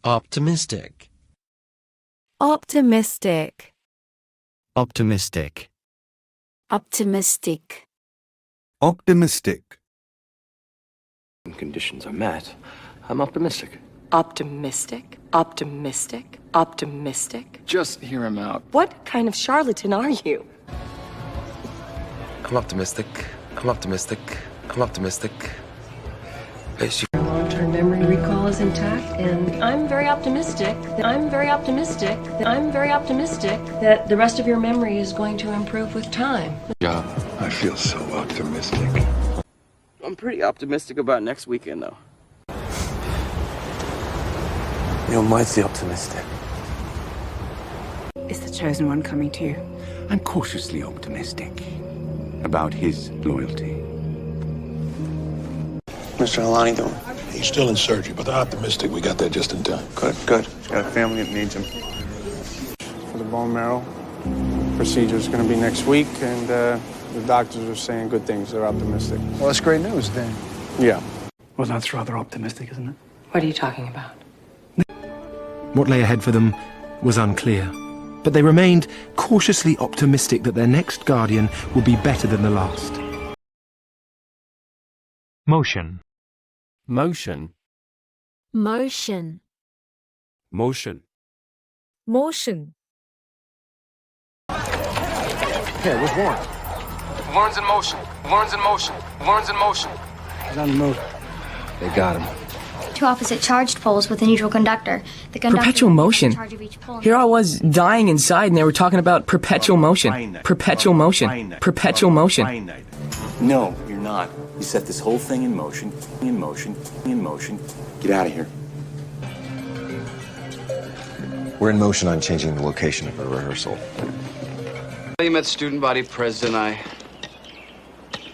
Optimistic. Optimistic. Optimistic. Optimistic. Optimistic. When conditions are met, I'm optimistic. Optimistic, optimistic, optimistic. Just hear him out. What kind of charlatan are you? I'm optimistic. I'm optimistic. I'm optimistic. Long-term memory recall is intact, and I'm very optimistic that the rest of your memory is going to improve with time. Job. I feel so optimistic. I'm pretty optimistic about next weekend, though. You're mighty optimistic. Is the chosen one coming to you? I'm cautiously optimistic about his loyalty. Mr. Alani doing? He's still in surgery, but they're optimistic we got there just in time. Good, good. He's got a family that needs him. For the bone marrow, procedure is going to be next week, and the doctors are saying good things. They're optimistic. Well, that's great news, then. Yeah. Well, that's rather optimistic, isn't it? What are you talking about? What lay ahead for them was unclear, but they remained cautiously optimistic that their next guardian would be better than the last. Motion. Motion. Motion. Motion. Motion. Hey, where's Warren? Warren's in motion. Warren's in motion. Warren's in motion. He's on the move. They got him. Two opposite charged poles with a neutral conductor. The conductor Perpetual motion. in charge of each pole. Here I was dying inside, and they were talking about perpetual motion. Perpetual motion. Perpetual motion. No, you're not. You set this whole thing in motion, in motion, in motion. Get out of here. We're in motion on changing the location of a rehearsal. You met student body president.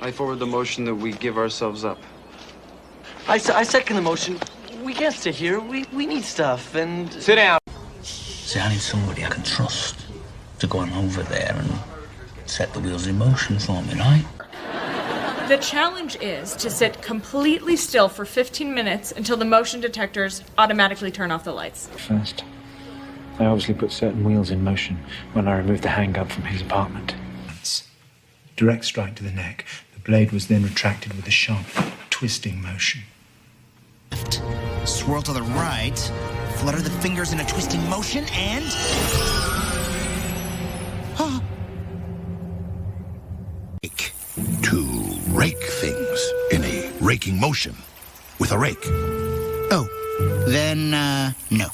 I forward the motion that we give ourselves up. I second the motion. We can't sit here. We need stuff, and... Sit down. See, I need somebody I can trust to go on over there and set the wheels in motion for me, right? The challenge is to sit completely still for 15 minutes until the motion detectors automatically turn off the lights. First, I obviously put certain wheels in motion when I removed the handguard from his apartment. Direct strike to the neck. The blade was then retracted with a sharp, twisting motion. Swirl to the right, flutter the fingers in a twisting motion, and... To rake things in a raking motion with a rake. Oh, then, no.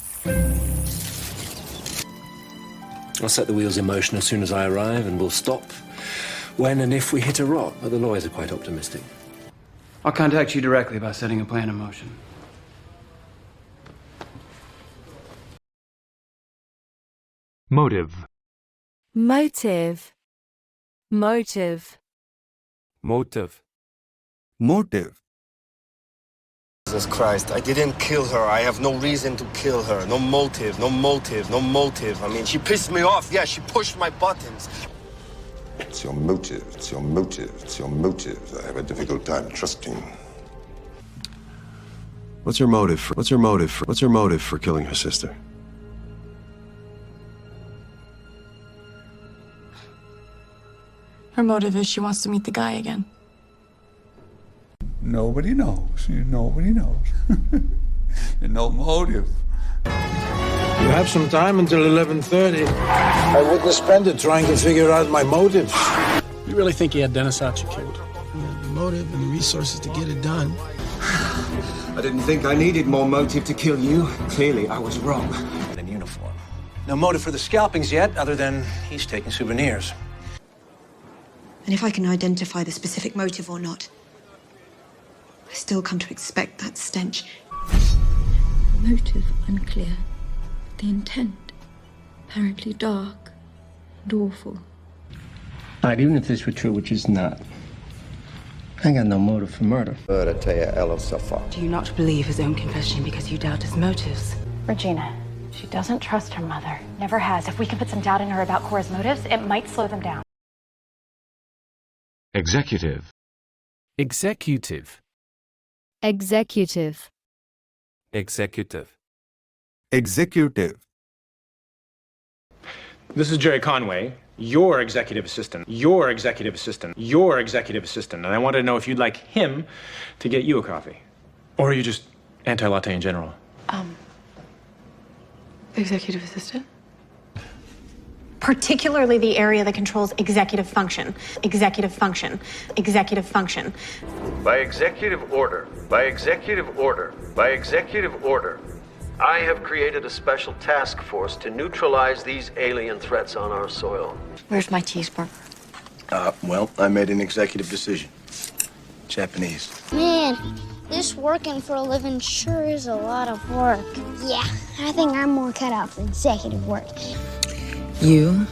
I'll set the wheels in motion as soon as I arrive, and we'll stop when and if we hit a rock. But the lawyers are quite optimistic. I'll contact you directly about setting a plan in motion. Motive. Motive. Motive. Motive. Motive. Jesus Christ, I didn't kill her. I have no reason to kill her. No motive, no motive, no motive. I mean, she pissed me off. Yeah, she pushed my buttons. It's your motive. It's your motive. It's your motive. I have a difficult time trusting. What's her motive for killing her sister? Her motive is she wants to meet the guy again. Nobody knows. Nobody knows. No motive. You have some time until 11:30. I wouldn't spend it trying to figure out my motives. You really think he had Dennis Archer killed? The motive and the resources to get it done. I didn't think I needed more motive to kill you. Clearly, I was wrong. In uniform. No motive for the scalpings yet, other than he's taking souvenirs. And if I can identify the specific motive or not, I still come to expect that stench. Motive unclear. The intent apparently dark and awful. Alright, even if this were true, which is not, I got no motive for murder. Do you not believe his own confession because you doubt his motives? Regina, she doesn't trust her mother. Never has. If we can put some doubt in her about Cora's motives, it might slow them down. Executive. Executive. Executive. Executive. Executive. This is Jerry Conway, your executive assistant, your executive assistant, your executive assistant, and I wanted to know if you'd like him to get you a coffee. Or are you just anti-latte in general? Executive assistant? Particularly the area that controls executive function. Executive function. Executive function. By executive order, by executive order, by executive order, I have created a special task force to neutralize these alien threats on our soil. Where's my cheeseburger? Well, I made an executive decision. Japanese. Man, this working for a living sure is a lot of work. Yeah, I think I'm more cut out for executive work. You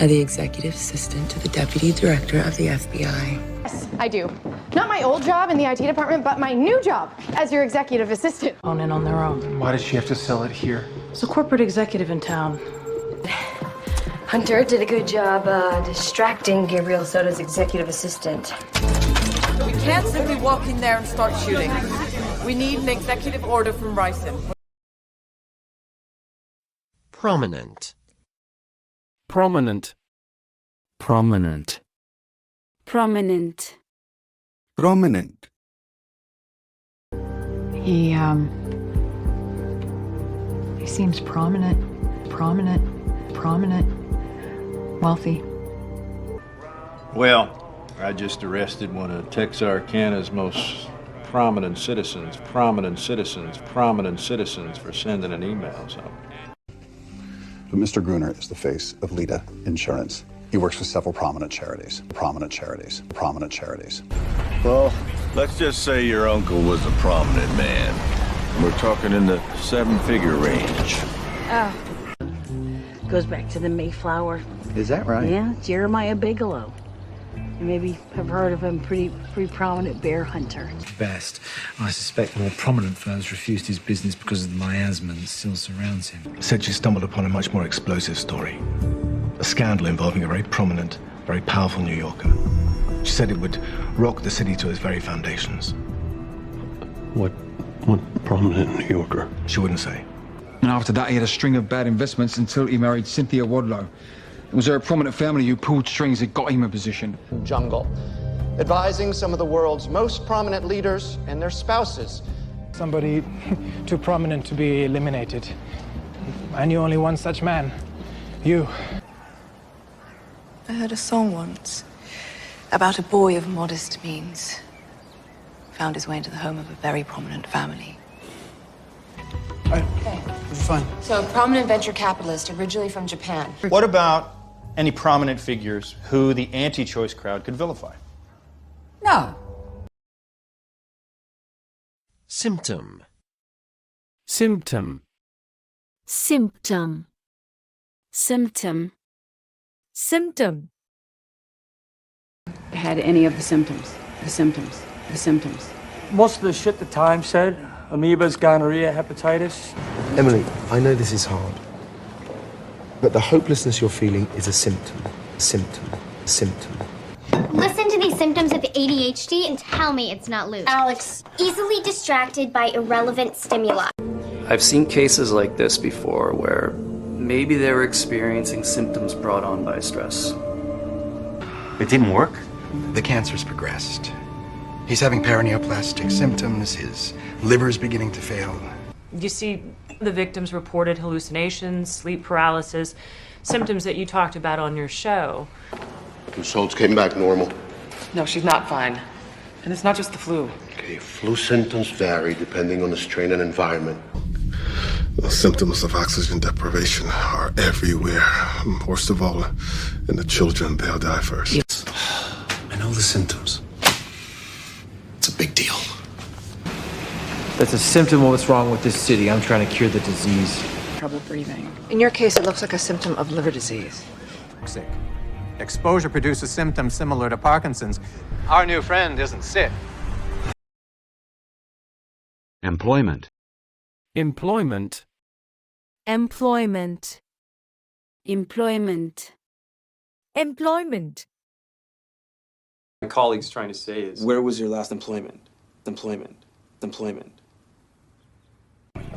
are the executive assistant to the deputy director of the FBI. Yes, I do. Not my old job in the IT department, but my new job as your executive assistant. Own it on their own. Why does she have to sell it here? It's a corporate executive in town. Hunter did a good job distracting Gabriel Soto's executive assistant. We can't simply walk in there and start shooting. We need an executive order from Ryson. Prominent. Prominent. Prominent. Prominent. Prominent. He seems prominent, wealthy. Well, I just arrested one of Texarkana's most prominent citizens for sending an email, so. But Mr. Gruner is the face of Lita Insurance. He works with several prominent charities. Well, let's just say your uncle was a prominent man. We're talking in the 7-figure range. Oh. Goes back to the Mayflower. Is that right? Yeah, Jeremiah Bigelow. You maybe have heard of him, pretty prominent bear hunter. Best. I suspect more prominent firms refused his business because of the miasma that still surrounds him. Said she stumbled upon a much more explosive story. A scandal involving a very prominent, very powerful New Yorker. She said it would rock the city to its very foundations. What prominent New Yorker? She wouldn't say. And after that, he had a string of bad investments until he married Cynthia Wadlow. It was her prominent family who pulled strings that got him a position. Jungle, advising some of the world's most prominent leaders and their spouses. Somebody too prominent to be eliminated. I knew only one such man. You. I heard a song once about a boy of modest means. Found his way into the home of a very prominent family. Okay. Fine. So, a prominent venture capitalist originally from Japan. What about any prominent figures who the anti-choice crowd could vilify? No. Symptom. Symptom. Symptom. Symptom. Symptom. Had any of the symptoms. The symptoms. Most of the shit the Times said, amoebas, gonorrhea, hepatitis. Emily, I know this is hard, but the hopelessness you're feeling is a symptom. Listen to these symptoms of ADHD and tell me it's not loose. Alex, easily distracted by irrelevant stimuli. I've seen cases like this before where maybe they were experiencing symptoms brought on by stress. It didn't work. The cancer's progressed. He's having paraneoplastic symptoms. His liver's beginning to fail. You see, the victims reported hallucinations, sleep paralysis, symptoms that you talked about on your show. Results came back normal. No, she's not fine. And it's not just the flu. Okay, flu symptoms vary depending on the strain and environment. The symptoms of oxygen deprivation are everywhere. Worst of all, in the children, they'll die first. Yes. I know the symptoms. It's a big deal. That's a symptom of what's wrong with this city. I'm trying to cure the disease. Trouble breathing. In your case, it looks like a symptom of liver disease. Sick. Exposure produces symptoms similar to Parkinson's. Our new friend isn't sick. Employment. Employment. Employment. Employment. Employment. My colleague's trying to say is, where was your last employment?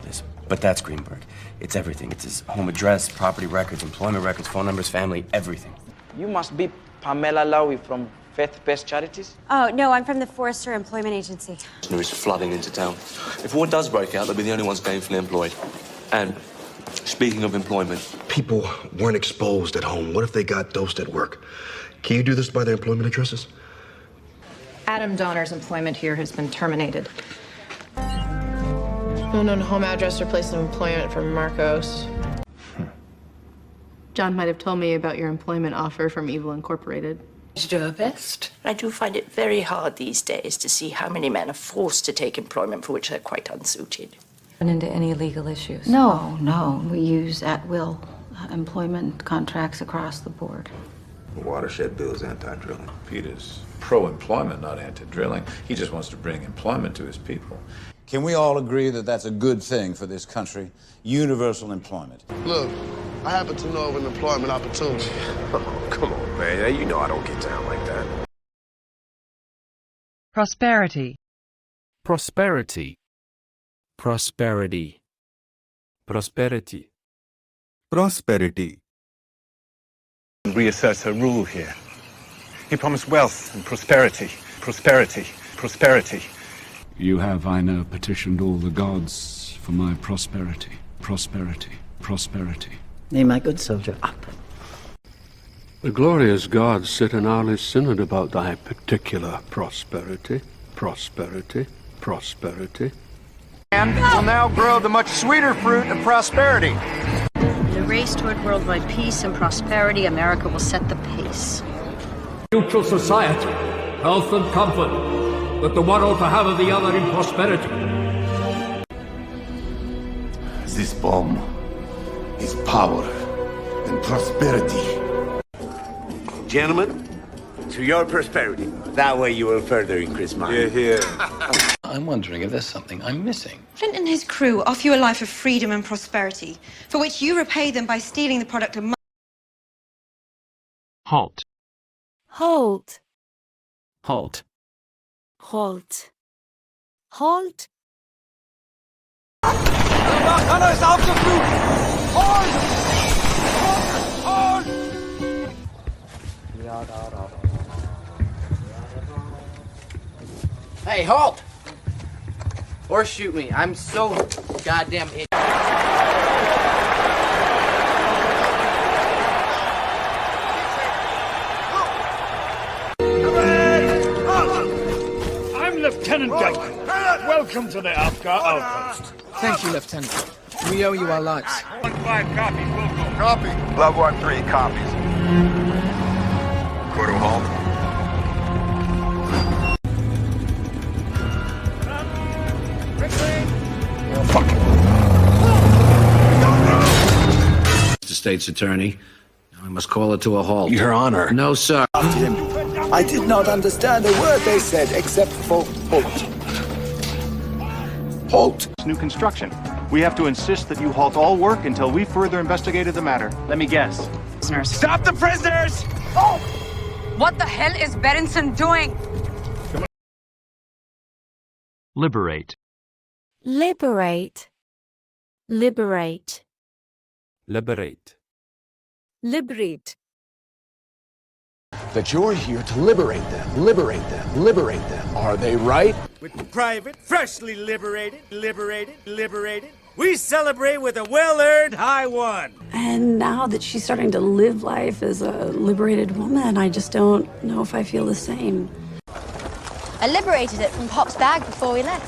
this. But that's Greenberg. It's everything. It's his home address, property records, employment records, phone numbers, family, everything. You must be Pamela Lowy from Faith Best Charities? Oh, no, I'm from the Forrester Employment Agency. News flooding into town. If war does break out, they'll be the only ones gainfully employed. And speaking of employment... People weren't exposed at home. What if they got dosed at work? Can you do this by their employment addresses? Adam Donner's employment here has been terminated. Unknown home address or place of employment for Marcos. John might have told me about your employment offer from Evil Incorporated. To do her best. I do find it very hard these days to see how many men are forced to take employment for which they're quite unsuited. Run into any legal issues? No. We use at-will employment contracts across the board. The watershed bill's anti-drilling. Peter's pro-employment, not anti-drilling. He just wants to bring employment to his people. Can we all agree that that's a good thing for this country? Universal employment. Look, I happen to know of an employment opportunity. Oh, come on, man. You know I don't get down like that. Prosperity. Prosperity. Prosperity. Prosperity. Prosperity. Reassert her rule here. He promised wealth and prosperity. Prosperity. Prosperity. You have, I know, petitioned all the gods for my prosperity. Prosperity. Prosperity. Nay, my good soldier, up. The glorious gods sit in hourly synod about thy particular prosperity. Prosperity. Prosperity. And will now grow the much sweeter fruit of prosperity. In the race toward worldwide peace and prosperity, America will set the pace. Neutral society, health and comfort, that the one ought to have of the other in prosperity. This bomb is power and prosperity. Gentlemen, to your prosperity. That way you will further increase mine. Here. I'm wondering if there's something I'm missing. Flint and his crew offer you a life of freedom and prosperity, for which you repay them by stealing the product of... Halt. Halt. Halt. Halt. Halt. Alles auf der Flucht! Halt! Halt! Hey, halt! Or shoot me. I'm so goddamn idiot. I'm Lieutenant Duncan. Welcome to the Alpgar outpost. Thank you, Lieutenant. We owe you our lives. 1-5 copies, will go. Copy. Love 1-3 copies. Quarter halt. Mr. State's Attorney, I must call it to a halt. Your Honor. No, sir. I did not understand a word they said except for halt. Halt. New construction. We have to insist that you halt all work until we further investigated the matter. Let me guess. Prisoners. Stop the prisoners! Oh! What the hell is Berenson doing? Liberate. Liberate. Liberate. Liberate. Liberate. That you're here to liberate them, liberate them, liberate them. Are they right? With the private, freshly liberated, we celebrate with a well-earned high one. And now that she's starting to live life as a liberated woman, I just don't know if I feel the same. I liberated it from Pop's bag before we left.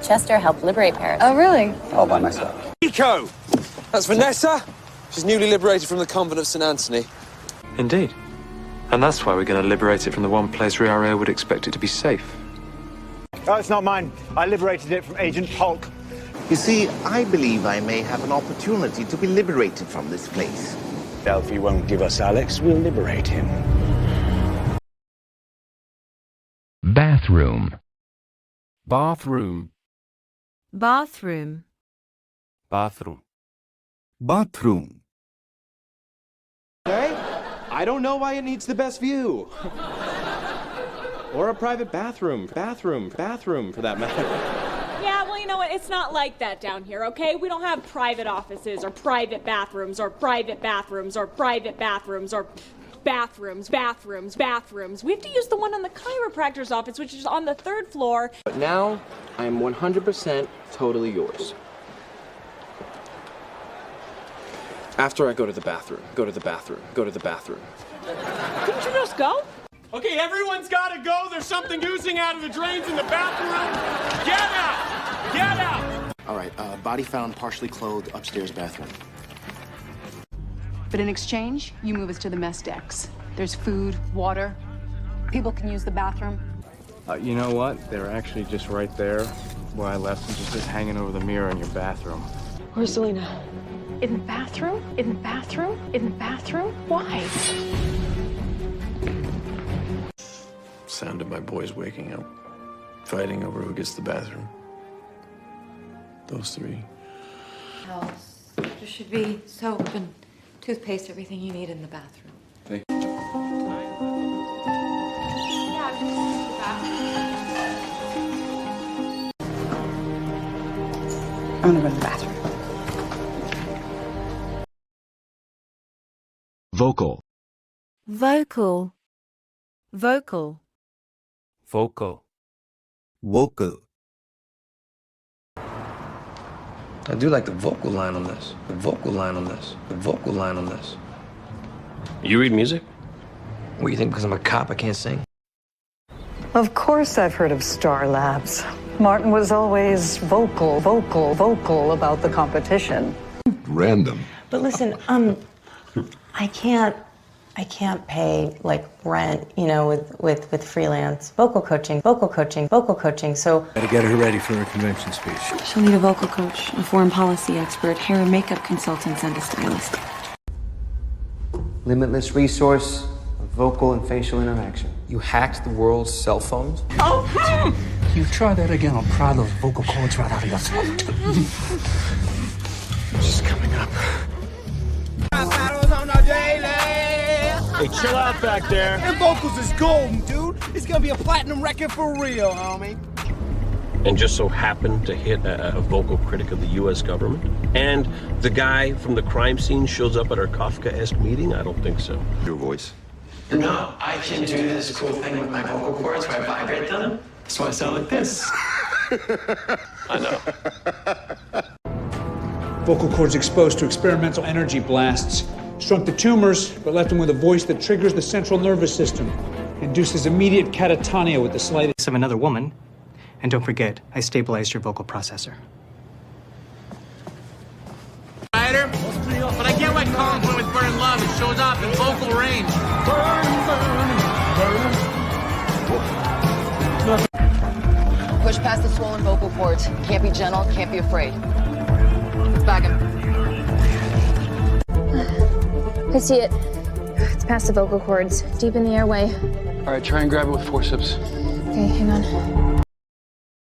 Chester helped liberate Paris. Oh, really? All by myself. Nico! That's Vanessa. She's newly liberated from the convent of St. Anthony. Indeed. And that's why we're going to liberate it from the one place Riario would expect it to be safe. Oh, it's not mine. I liberated it from Agent Polk. You see, I believe I may have an opportunity to be liberated from this place. Alfie won't give us Alex. We'll liberate him. Bathroom. Bathroom. Bathroom. Bathroom. Bathroom. Okay? I don't know why it needs the best view. Or a private bathroom for that matter. Yeah, well, you know what? It's not like that down here, okay? We don't have private offices or private bathrooms or private bathrooms or private bathrooms or bathrooms. We have to use the one on the chiropractor's office, which is on the 3rd floor. But now, I am 100% totally yours. After I go to the bathroom. Didn't you just go? Okay, everyone's gotta go. There's something oozing out of the drains in the bathroom. Get out! All right, body found partially clothed upstairs bathroom. But in exchange, you move us to the mess decks. There's food, water. People can use the bathroom. You know what? They're actually just right there where I left them, just hanging over the mirror in your bathroom. Where's Selena? In the bathroom? Why? Sound of my boys waking up, fighting over who gets the bathroom. Those three. House. There should be soap and toothpaste, everything you need in the bathroom. Thank you. I'm gonna go to the bathroom. Vocal. Vocal. Vocal. Vocal. Vocal. I do like the vocal line on this. You read music? What, you think because I'm a cop I can't sing? Of course I've heard of Star Labs. Martin was always vocal about the competition. Random. But listen, I can't pay like rent, you know, with freelance vocal coaching. So Gotta get her ready for her convention speech. she'll need a vocal coach, a foreign policy expert, hair and makeup consultants, and a stylist. Limitless resource of vocal and facial interaction. You hacked the world's cell phones? You try that again, I'll pry those vocal cords right out of your throat. She's coming up. Hey, chill out back there. Them vocals is golden, dude. It's gonna be a platinum record for real, homie. And just so happened to hit a vocal critic of the U.S. government. And the guy from the crime scene shows up at our Kafka-esque meeting? I don't think so. Your voice. No, I can do this cool thing with my vocal cords where I vibrate them. So I sound like this. I know. Vocal cords exposed to experimental energy blasts. Shrunk the tumors, but left them with a voice that triggers the central nervous system. Induces immediate catatonia with the slightest of another woman. And don't forget, I stabilized your vocal processor. But I get why Collins went with Burn Love. It shows up in vocal range. Push past the swollen vocal cords. Can't be gentle, can't be afraid. Let's back him. I see it. It's past the vocal cords, deep in the airway. All right, try and grab it with forceps. Okay, hang on.